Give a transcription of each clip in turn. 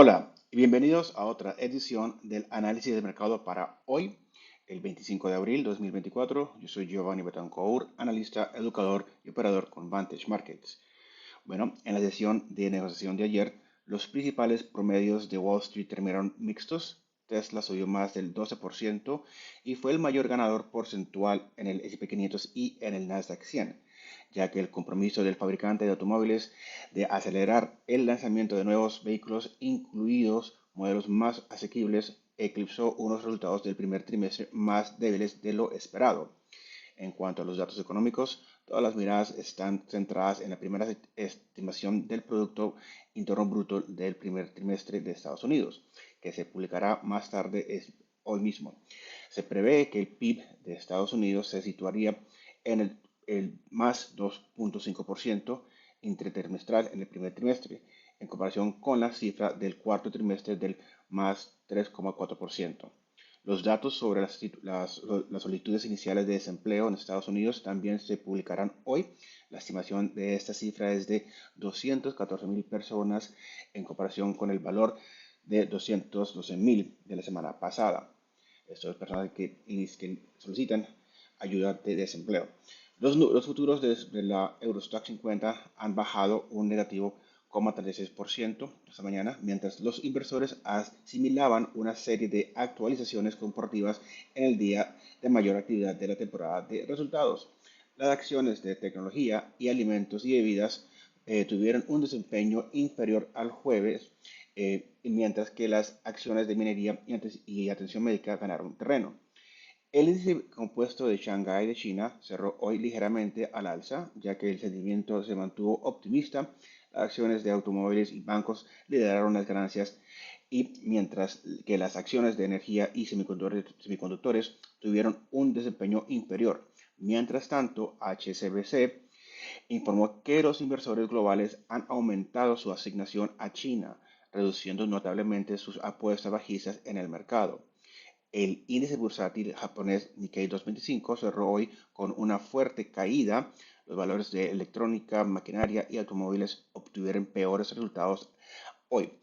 Hola y bienvenidos a otra edición del análisis de mercado para hoy, el 25 de abril de 2024. Yo soy Giovanni Betancourt, analista, educador y operador con Vantage Markets. Bueno, en la sesión de negociación de ayer, los principales promedios de Wall Street terminaron mixtos. Tesla subió más del 12% y fue el mayor ganador porcentual en el S&P 500 y en el Nasdaq 100, ya que el compromiso del fabricante de automóviles de acelerar el lanzamiento de nuevos vehículos, incluidos modelos más asequibles, eclipsó unos resultados del primer trimestre más débiles de lo esperado. En cuanto a los datos económicos, todas las miradas están centradas en la primera estimación del Producto Interno Bruto del primer trimestre de Estados Unidos, que se publicará más tarde hoy mismo. Se prevé que el PIB de Estados Unidos se situaría en el más 2.5% intertrimestral en el primer trimestre, en comparación con la cifra del cuarto trimestre del más 3,4%. Los datos sobre las solicitudes iniciales de desempleo en Estados Unidos también se publicarán hoy. La estimación de esta cifra es de 214.000 personas en comparación con el valor de 212.000 de la semana pasada. Esto es personas que solicitan ayuda de desempleo. Los futuros de la Eurostoxx 50 han bajado un negativo 0,36% esta mañana, mientras los inversores asimilaban una serie de actualizaciones corporativas en el día de mayor actividad de la temporada de resultados. Las acciones de tecnología y alimentos y bebidas tuvieron un desempeño inferior al jueves, mientras que las acciones de minería y atención médica ganaron terreno. El índice compuesto de Shanghái de China cerró hoy ligeramente al alza, ya que el sentimiento se mantuvo optimista. Las acciones de automóviles y bancos lideraron las ganancias y mientras que las acciones de energía y semiconductores tuvieron un desempeño inferior. Mientras tanto, HSBC informó que los inversores globales han aumentado su asignación a China, reduciendo notablemente sus apuestas bajistas en el mercado. El índice bursátil japonés Nikkei 225 cerró hoy con una fuerte caída. Los valores de electrónica, maquinaria y automóviles obtuvieron peores resultados hoy.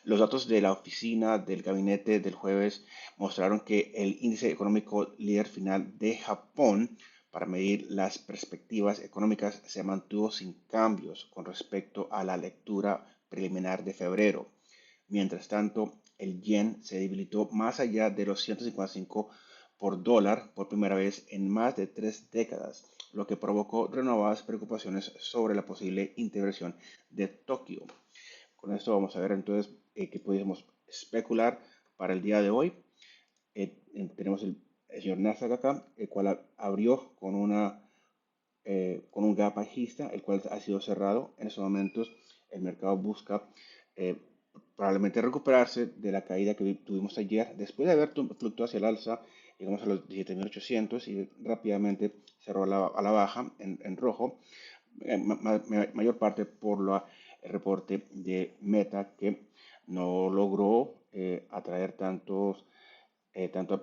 Los datos de la oficina del gabinete del jueves mostraron que el índice económico líder final de Japón para medir las perspectivas económicas se mantuvo sin cambios con respecto a la lectura preliminar de febrero. Mientras tanto, el yen se debilitó más allá de los 155 por dólar por primera vez en más de 3 décadas, lo que provocó renovadas preocupaciones sobre la posible intervención de Tokio. Con esto vamos a ver entonces qué podemos especular para el día de hoy. Tenemos el señor Nasdaq acá, el cual abrió con un gap bajista, el cual ha sido cerrado. En estos momentos el mercado busca eh, probablemente recuperarse de la caída que tuvimos ayer, después de haber fluctuado hacia el alza, llegamos a los 17.800 y rápidamente cerró a la baja en rojo, mayor parte por el reporte de Meta que no logró atraer tanto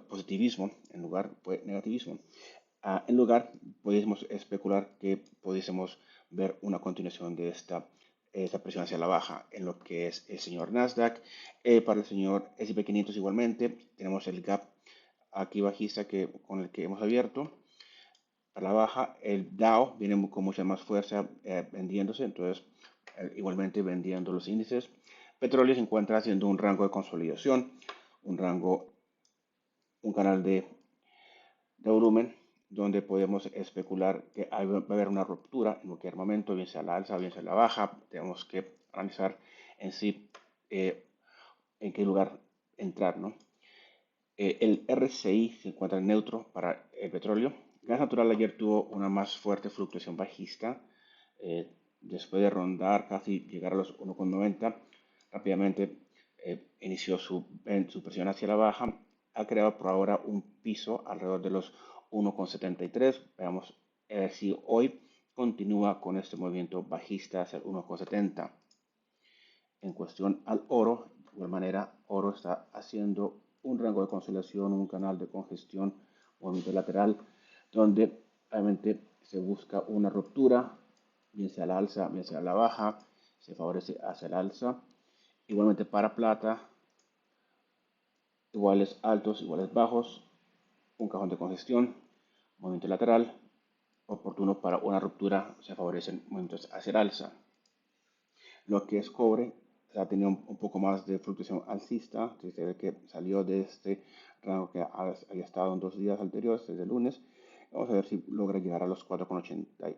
positivismo en lugar de negativismo. En lugar, pudiésemos especular que pudiésemos ver una continuación de esta presión hacia la baja en lo que es el señor Nasdaq. Para el señor S&P 500 igualmente tenemos el gap aquí bajista con el que hemos abierto. Para la baja, el Dow viene con mucha más fuerza vendiéndose, entonces igualmente vendiendo los índices. Petróleo se encuentra haciendo un rango de consolidación, un canal de volumen donde podemos especular que va a haber una ruptura en cualquier momento, bien sea la alza, bien sea la baja. Tenemos que analizar en sí en qué lugar entrar, ¿no? El RSI se encuentra neutro para el petróleo. Gas natural ayer tuvo una más fuerte fluctuación bajista. Después de rondar casi llegar a los 1,90, rápidamente inició su presión hacia la baja. Ha creado por ahora un piso alrededor de los 1,73. Veamos si hoy continúa con este movimiento bajista hacia el 1,70. En cuestión al oro, de igual manera, oro está haciendo un rango de consolidación, un canal de congestión, movimiento lateral, donde realmente se busca una ruptura, bien sea la alza, bien sea la baja, se favorece hacia el alza Igualmente para plata, iguales altos, iguales bajos, un cajón de congestión, movimiento lateral, oportuno para una ruptura, se favorecen movimientos hacia el alza. Lo que es cobre, ha tenido un poco más de fluctuación alcista, se ve que salió de este rango que había estado en 2 días anteriores, desde el lunes. Vamos a ver si logra llegar a los 4,88,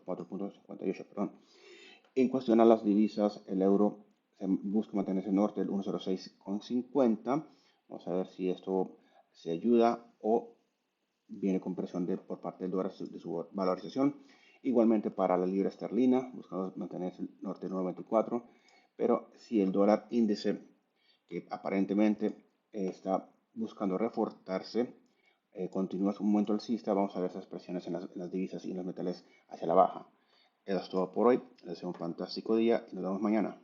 4,58, perdón. En cuestión a las divisas, el euro se busca mantenerse norte del 1,0650. Vamos a ver si esto se ayuda o viene con presión por parte del dólar de su valorización. Igualmente para la libra esterlina, buscando mantenerse norte del 9,24. Pero si el dólar índice, que aparentemente está buscando reforzarse, continúa su momento alcista, vamos a ver esas presiones en las divisas y en los metales hacia la baja. Eso es todo por hoy. Les deseo un fantástico día y nos vemos mañana.